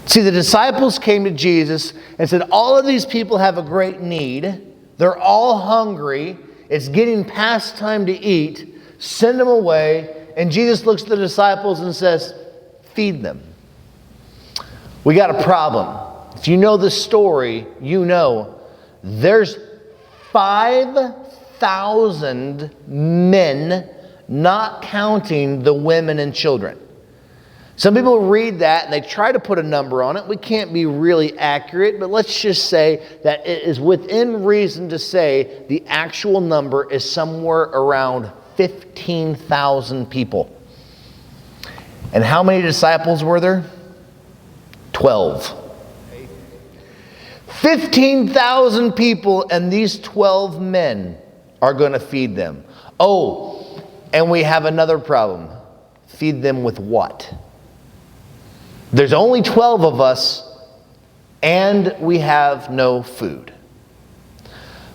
See, the disciples came to Jesus and said, all of these people have a great need. They're all hungry. It's getting past time to eat. Send them away. And Jesus looks at the disciples and says, feed them. We got a problem. If you know the story, you know there's 5,000 men, not counting the women and children. Some people read that and they try to put a number on it. We can't be really accurate, but let's just say that it is within reason to say the actual number is somewhere around 15,000 people. And how many disciples were there? 12. 15,000 people, and these 12 men are going to feed them. Oh, and we have another problem. Feed them with what? There's only 12 of us, and we have no food.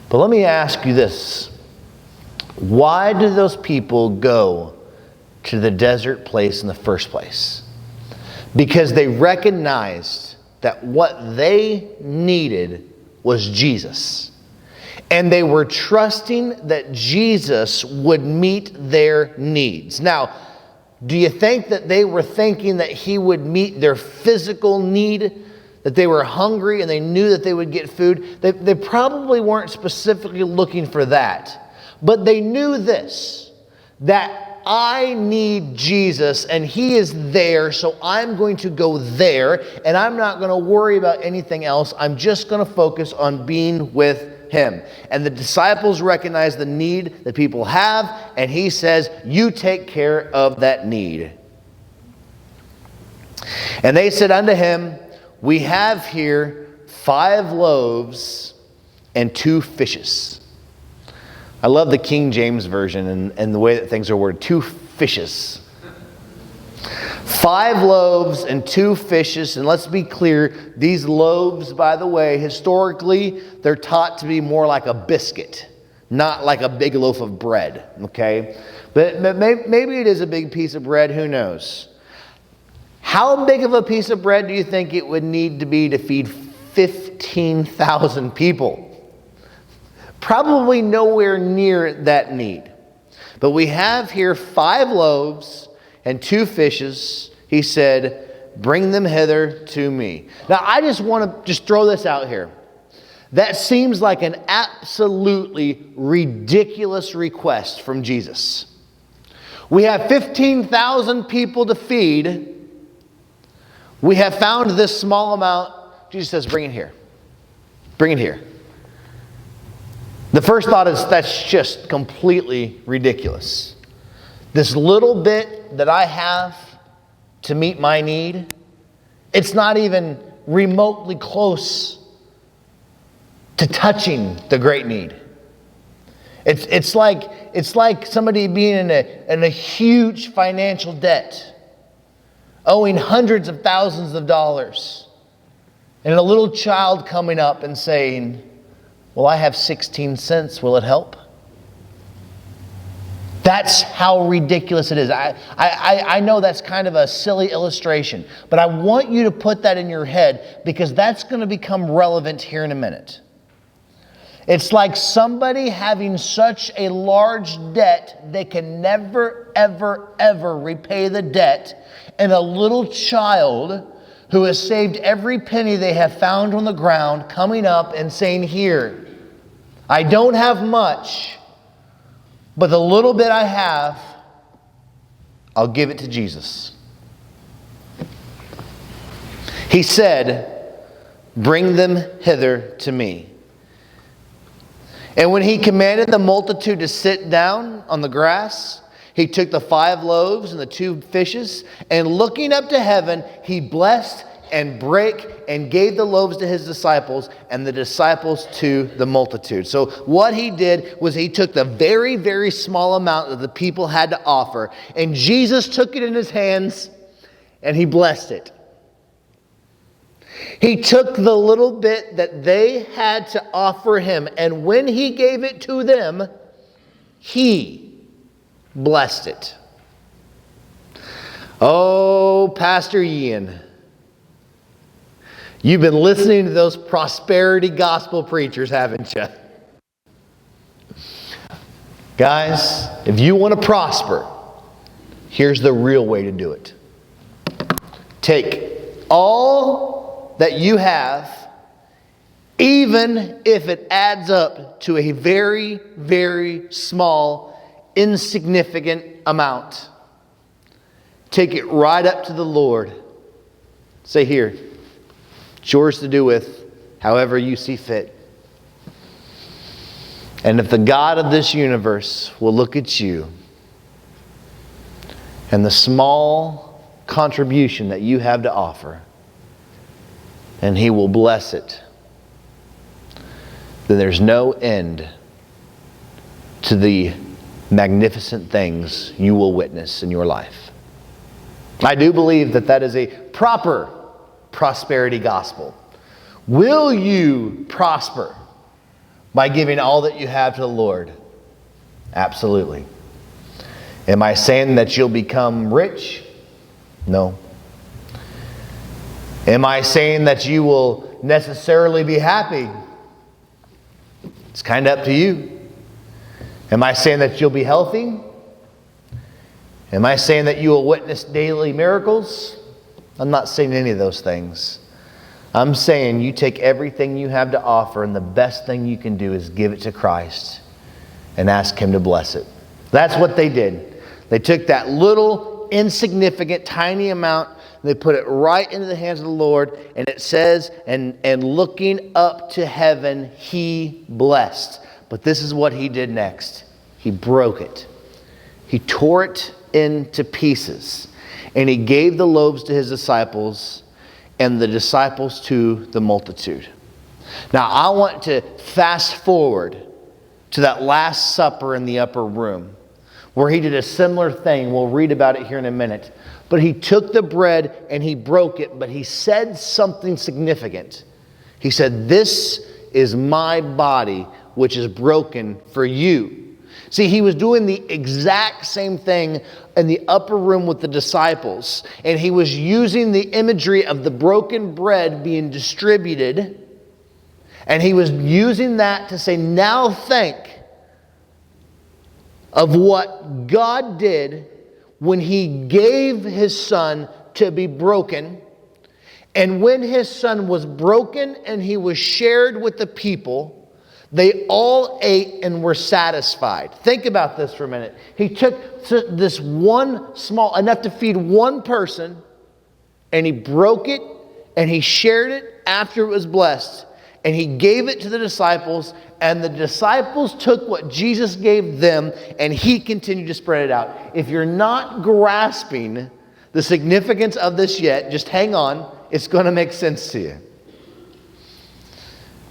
But let me ask you this. Why did those people go to the desert place in the first place? Because they recognized that what they needed was Jesus. And they were trusting that Jesus would meet their needs. Now, do you think that they were thinking that he would meet their physical need? That they were hungry and they knew that they would get food? They probably weren't specifically looking for that. But they knew this, that I need Jesus and he is there, so I'm going to go there and I'm not going to worry about anything else. I'm just going to focus on being with him. And the disciples recognize the need that people have, and he says, you take care of that need. And they said unto him, we have here 5 loaves and 2 fishes. I love the King James Version and the way that things are worded. 2 fishes. 5 loaves and 2 fishes. And let's be clear, these loaves, by the way, historically, they're taught to be more like a biscuit, not like a big loaf of bread. Okay? But maybe it is a big piece of bread. Who knows? How big of a piece of bread do you think it would need to be to feed 15,000 people? Probably nowhere near that need. But we have here 5 loaves and 2 fishes. He said, bring them hither to me. Now, I just want to throw this out here. That seems like an absolutely ridiculous request from Jesus. We have 15,000 people to feed. We have found this small amount. Jesus says, bring it here. Bring it here. The first thought is that's just completely ridiculous. This little bit that I have to meet my need, it's not even remotely close to touching the great need. It's like somebody being in a huge financial debt, owing hundreds of thousands of dollars, and a little child coming up and saying, well, I have 16 cents. Will it help? That's how ridiculous it is. I know that's kind of a silly illustration, but I want you to put that in your head because that's going to become relevant here in a minute. It's like somebody having such a large debt they can never, ever, ever repay the debt, and a little child who has saved every penny they have found on the ground coming up and saying, here, I don't have much, but the little bit I have, I'll give it to Jesus. He said, bring them hither to me. And when he commanded the multitude to sit down on the grass, he took the 5 loaves and the 2 fishes, and looking up to heaven, he blessed and brake and gave the loaves to his disciples and the disciples to the multitude. So what he did was he took the very, very small amount that the people had to offer, and Jesus took it in his hands and he blessed it. He took the little bit that they had to offer him, and when he gave it to them, he blessed it. Oh, Pastor Ian, You've been listening to those prosperity gospel preachers, haven't you? Guys, if you want to prosper, here's the real way to do it. Take all that you have, even if it adds up to a very, very small, insignificant amount. Take it right up to the Lord. Say, here, it's yours to do with however you see fit. And if the God of this universe will look at you and the small contribution that you have to offer, and He will bless it, then there's no end to the magnificent things you will witness in your life. I do believe that that is a proper prosperity gospel. Will you prosper by giving all that you have to the Lord? Absolutely. Am I saying that you'll become rich? No. Am I saying that you will necessarily be happy? It's kind of up to you. Am I saying that you'll be healthy? Am I saying that you will witness daily miracles? I'm not saying any of those things. I'm saying you take everything you have to offer, and the best thing you can do is give it to Christ and ask Him to bless it. That's what they did. They took that little, insignificant, tiny amount, and they put it right into the hands of the Lord, and it says, and looking up to heaven, He blessed. But this is what He did next. He broke it. He tore it into pieces, and He gave the loaves to His disciples, and the disciples to the multitude. Now, I want to fast forward to that Last Supper in the upper room, where He did a similar thing. We'll read about it here in a minute. But He took the bread and He broke it, but He said something significant. He said, "This is my body, which is broken for you." See, He was doing the exact same thing in the upper room with the disciples. And He was using the imagery of the broken bread being distributed. And He was using that to say, now think of what God did when He gave His Son to be broken. And when His Son was broken and He was shared with the people, they all ate and were satisfied. Think about this for a minute. He took this one small, enough to feed one person, and He broke it and He shared it after it was blessed. And He gave it to the disciples, and the disciples took what Jesus gave them, and He continued to spread it out. If you're not grasping the significance of this yet, just hang on. It's going to make sense to you.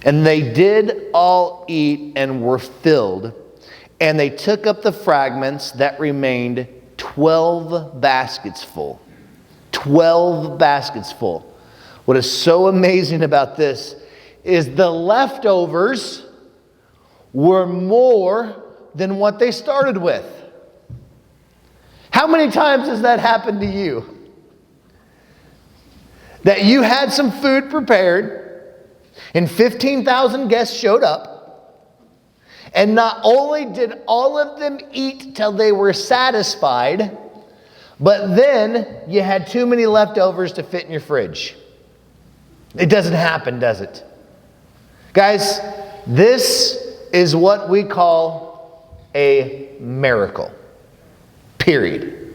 And they did all eat and were filled, and they took up the fragments that remained, 12 baskets full. 12 baskets full. What is so amazing about this is the leftovers were more than what they started with. How many times has that happened to you? That you had some food prepared, and 15,000 guests showed up, and not only did all of them eat till they were satisfied, but then you had too many leftovers to fit in your fridge. It doesn't happen, does it? Guys, this is what we call a miracle. Period.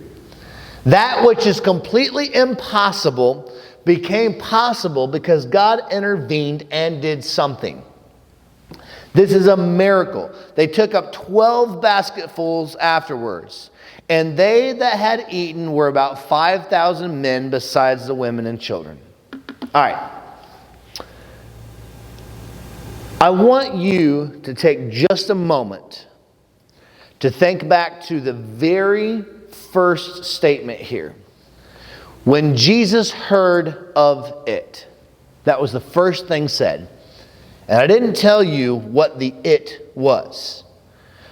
That which is completely impossible became possible because God intervened and did something. This is a miracle. They took up 12 basketfuls afterwards, and they that had eaten were about 5,000 men besides the women and children. All right. I want you to take just a moment to think back to the very first statement here. When Jesus heard of it, that was the first thing said. And I didn't tell you what the it was.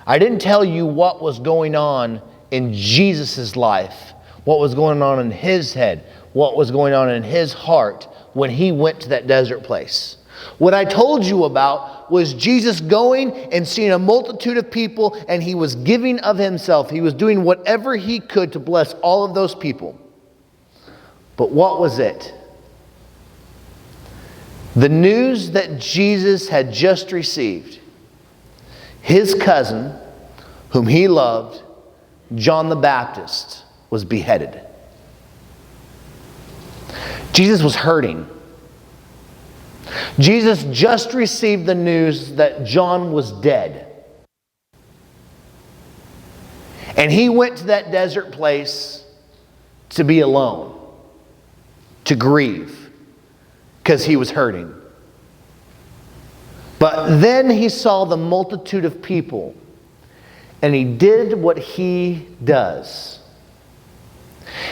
I didn't tell you what was going on in Jesus' life, what was going on in His head, what was going on in His heart when he went to that desert place. What I told you about was Jesus going and seeing a multitude of people, and he was giving of himself. He was doing whatever he could to bless all of those people. But what was it? The news that Jesus had just received. His cousin, whom he loved, John the Baptist, was beheaded. Jesus was hurting. Jesus just received the news that John was dead. And he went to that desert place to be alone, to grieve, because he was hurting. But then he saw the multitude of people, and he did what he does.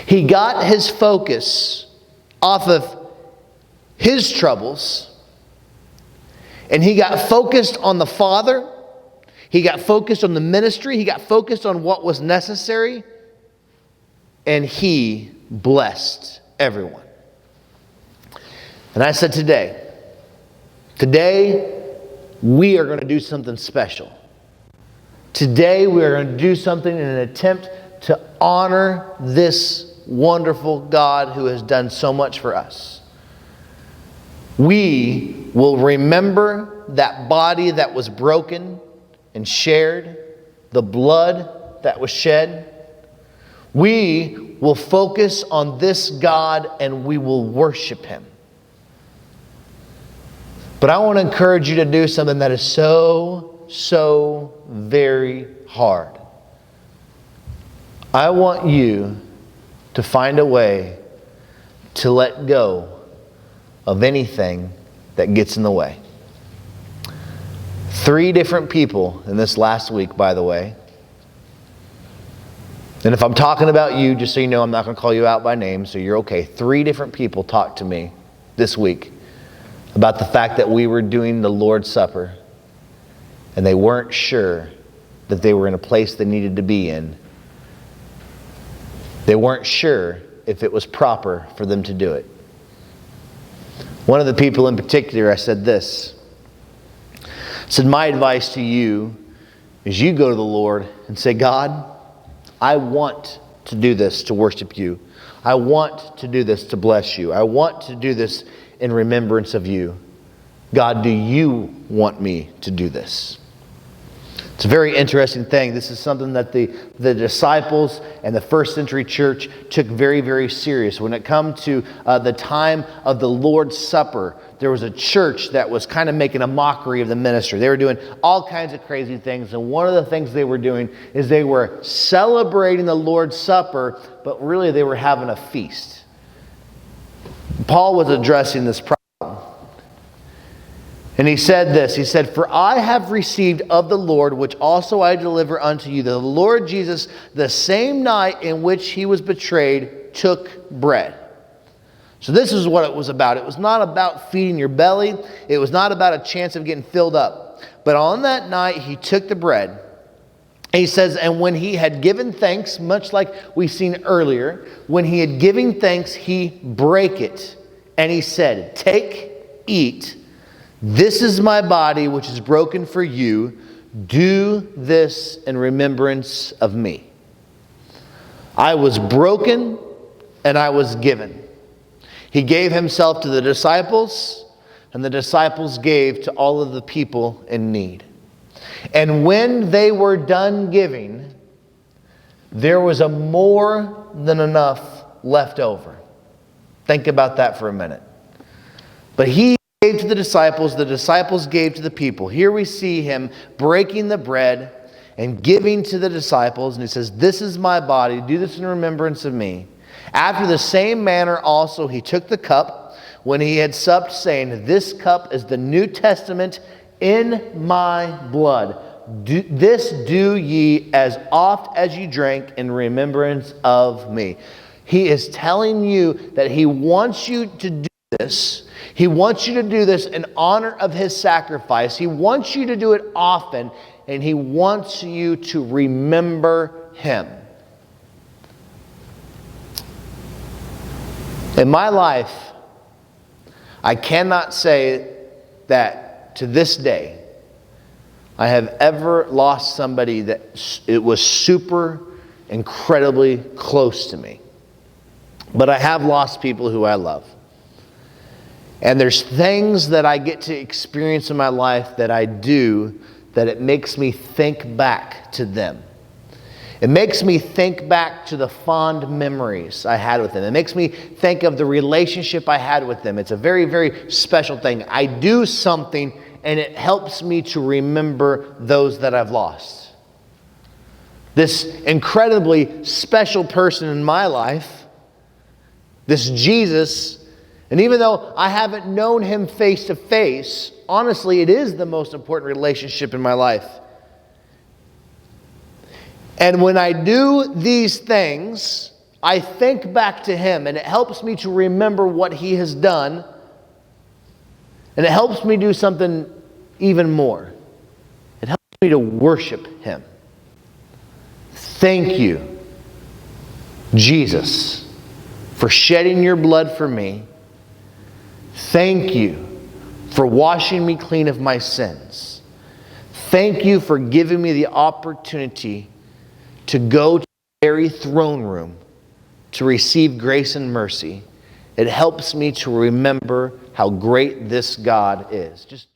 He got his focus off of his troubles, and he got focused on the Father. He got focused on the ministry. He got focused on what was necessary, and he blessed everyone. And I said today we are going to do something special. Today we are going to do something in an attempt to honor this wonderful God who has done so much for us. We will remember that body that was broken and shared, the blood that was shed. We will focus on this God and we will worship him. But I want to encourage you to do something that is so very hard. I want you to find a way to let go of anything that gets in the way. 3 different people in this last week, by the way. And if I'm talking about you, just so you know, I'm not going to call you out by name, so you're okay. 3 different people talked to me this week about the fact that we were doing the Lord's Supper and they weren't sure that they were in a place they needed to be in. They weren't sure if it was proper for them to do it. One of the people in particular, I said this. I said, my advice to you is you go to the Lord and say, God, I want to do this to worship you. I want to do this to bless you. I want to do this in remembrance of you. God, do you want me to do this? It's a very interesting thing. This is something that the disciples and the first century church took very, very serious. When it come to the time of the Lord's Supper, there was a church that was kind of making a mockery of the ministry. They were doing all kinds of crazy things. And one of the things they were doing is they were celebrating the Lord's Supper, but really they were having a feast. Paul was addressing this problem. And he said this, he said, for I have received of the Lord, which also I deliver unto you, that the Lord Jesus, the same night in which he was betrayed, took bread. So this is what it was about. It was not about feeding your belly. It was not about a chance of getting filled up. But on that night, he took the bread. And he says, and when he had given thanks, much like we've seen earlier, when he had given thanks, he brake it. And he said, take, eat. This is my body, which is broken for you. Do this in remembrance of me. I was broken and I was given. He gave himself to the disciples, and the disciples gave to all of the people in need. And when they were done giving, there was a more than enough left over. Think about that for a minute. But he gave to the disciples gave to the people. Here we see him breaking the bread and giving to the disciples. And he says, this is my body. Do this in remembrance of me. After the same manner also he took the cup when he had supped, saying, this cup is the New Testament in my blood. This do ye as oft as ye drink in remembrance of me. He is telling you that he wants you to do this. He wants you to do this in honor of his sacrifice. He wants you to do it often, and he wants you to remember him. In my life, I cannot say that to this day I have ever lost somebody that it was super incredibly close to me. But I have lost people who I love. And there's things that I get to experience in my life that I do that it makes me think back to them. It makes me think back to the fond memories I had with them. It makes me think of the relationship I had with them. It's a very, very special thing. I do something and it helps me to remember those that I've lost. This incredibly special person in my life, this Jesus, and even though I haven't known him face to face, honestly, it is the most important relationship in my life. And when I do these things, I think back to him, and it helps me to remember what he has done, and it helps me do something even more. It helps me to worship him. Thank you, Jesus, for shedding your blood for me. Thank you for washing me clean of my sins. Thank you for giving me the opportunity to go to the very throne room to receive grace and mercy. It helps me to remember how great this God is.